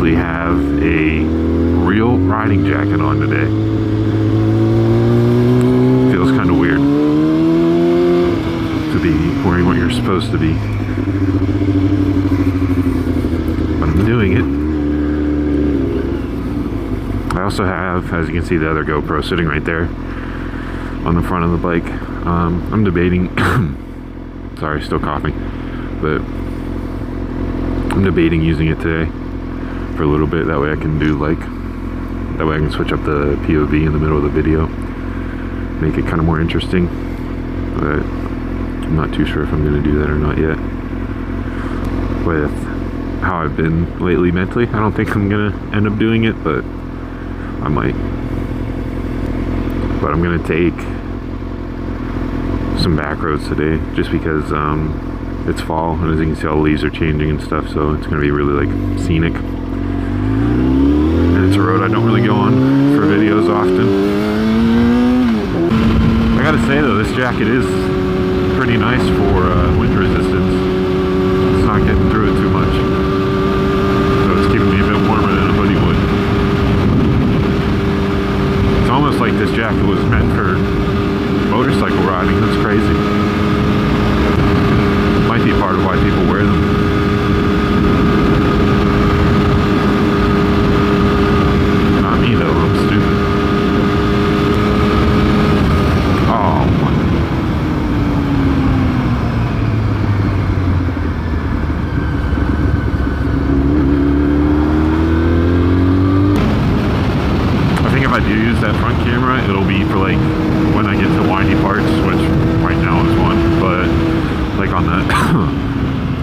actually have a real riding jacket on today. Feels kind of weird to be wearing what you're supposed to be. But I'm doing it. I also have, as you can see, the other GoPro sitting right there on the front of the bike. I'm debating, sorry, still coughing, but I'm debating using it today for a little bit. That way I can do that way I can switch up the POV in the middle of the video, make it kind of more interesting, but I'm not too sure if I'm going to do that or not yet. With how I've been lately mentally, I don't think I'm going to end up doing it, but I might. But I'm going to take some back roads today just because it's fall, and as you can see, all the leaves are changing and stuff, so it's going to be really scenic. And it's a road I don't really go on for videos often. I gotta say though, this jacket is pretty nice for wind resistance. It's not getting through it too much, so it's keeping me a bit warmer than a hoodie would. It's almost like this jacket was meant for motorcycle riding. That's crazy. Might be part of why people wear them. Not me though, I'm stupid. Oh my. I think if I do use that front camera, it'll be for when I get to windy parts, which right now is one, but on the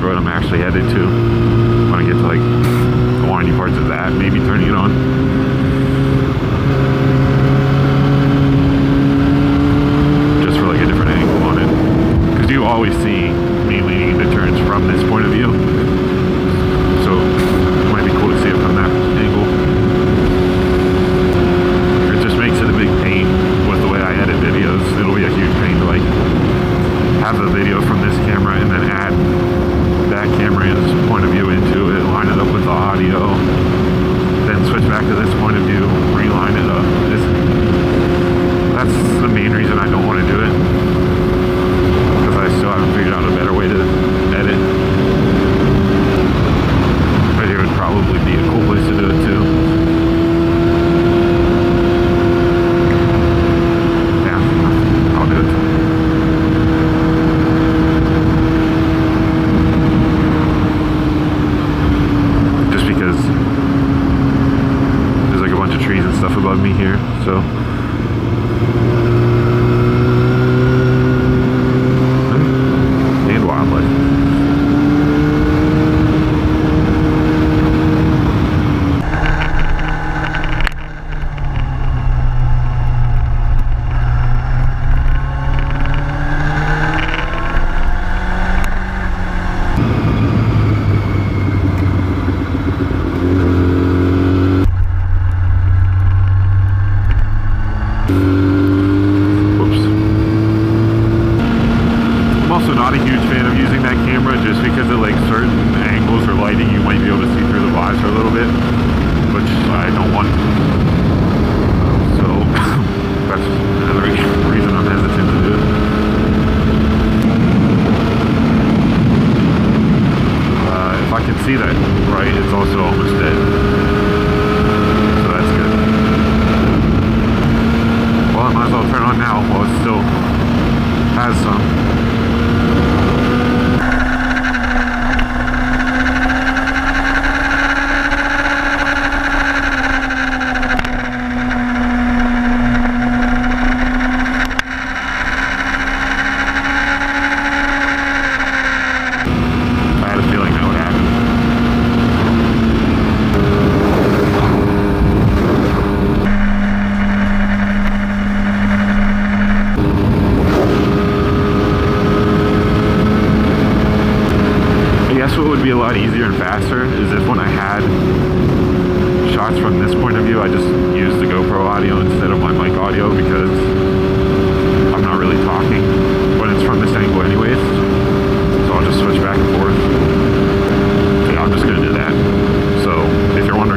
road I'm actually headed to, when I get to the windy parts of that, maybe turning it on. Just for a different angle on it. Because you always see me leaning into turns from this point of view. So it might be cool to see it from that angle. It just makes it a big pain with the way I edit videos. It'll be a huge pain to have the video from this camera and then add that camera's point of view into it, line it up with the audio, then switch back to this point of view, reline it up. That's the main reason I don't want to do it, because I still haven't figured out a better way to edit. But it would probably be a cool place to do it too. Yeah, I'll do it. Above me here, so and wildlife. Not a huge fan of using that camera just because of certain angles or lighting you might be able to see through the visor a little bit, which I don't want. So that's another reason I'm hesitant to do it. If I can see that right, it's also almost dead, so that's good. Well, I might as well turn on now while it still has some. Be a lot easier and faster is if when I had shots from this point of view, I just used the GoPro audio instead of my mic audio, because I'm not really talking when it's from this angle anyways, so I'll just switch back and forth. Yeah, I'm just gonna do that. So if you're wondering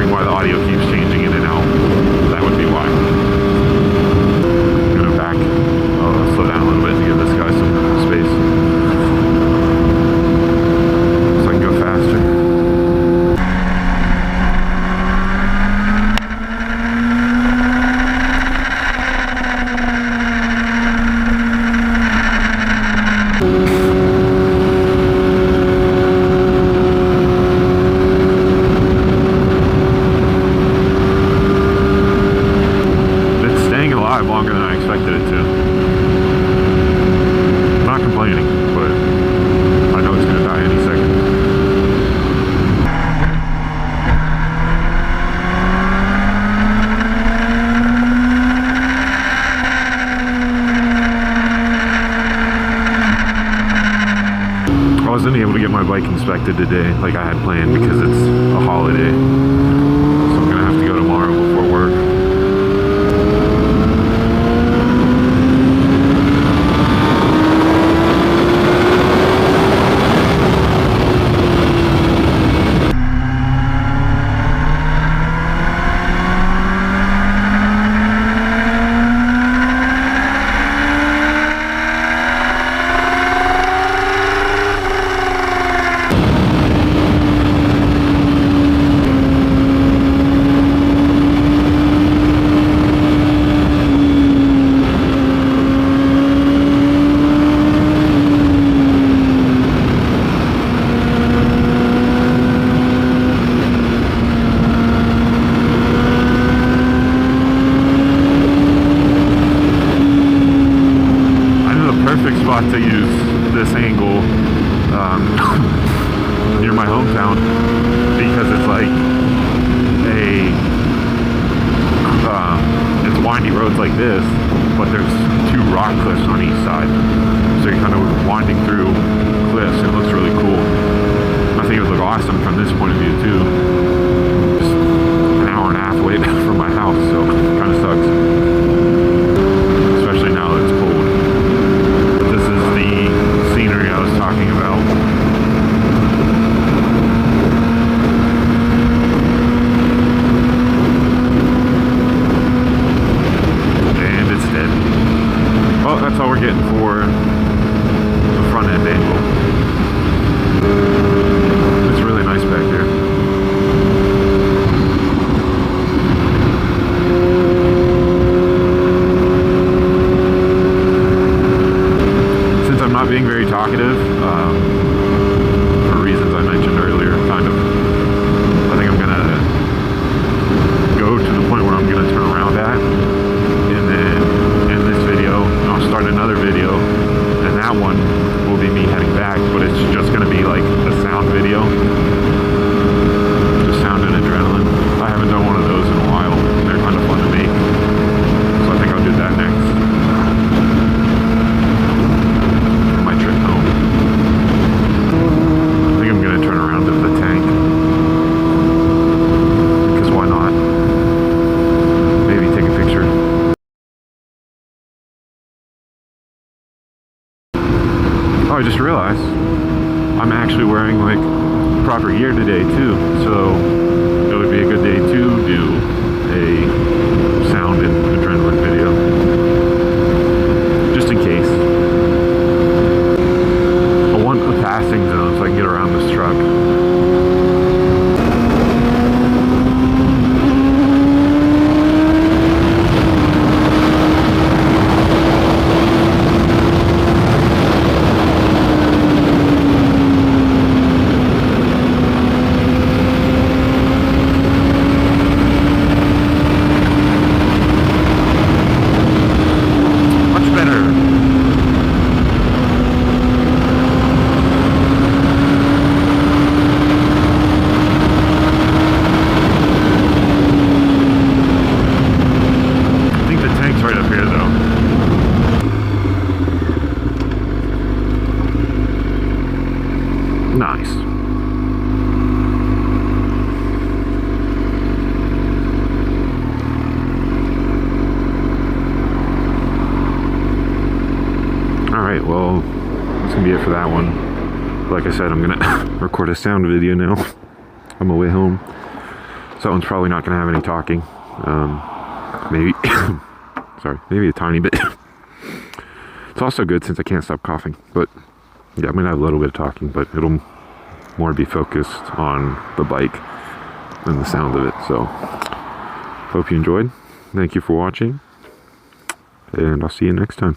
inspected today like I had planned because it's a holiday. So I'm gonna have to go tomorrow before work. Spot to use this angle near my hometown because it's like it's windy roads like this, but there's two rock cliffs on each side, so you're kind of winding through cliffs. It looks really cool. I think it would look awesome from this point of view too. Just an hour and a half away from my house, so it kind of sucks, especially now that it's cold. Scenery I was talking about. And it's dead. Oh, that's all we're getting for the front end angle. It's really nice back there. Not being very talkative for reasons I mentioned earlier, kind of. I think I'm gonna go to the point where I'm gonna turn around at, and then end this video. I'll start another video, and that one will be me heading back, but it's just gonna be like a sound video, just sound and adrenaline. I haven't done one of those in a while. They're kind of fun to make, so I think I'll do that next. I just realized I'm actually wearing like proper gear today too, so it would be a good day to do a sound and adrenaline video, just in case. I want a passing zone so I can get around this truck. Nice. Alright, well, that's gonna be it for that one. Like I said, I'm gonna record a sound video now on my way home. So that one's probably not gonna have any talking. Maybe, sorry, maybe a tiny bit. It's also good since I can't stop coughing, but yeah, I'm gonna have a little bit of talking, but it'll more be focused on the bike than the sound of it. So hope you enjoyed. Thank you for watching, and I'll see you next time.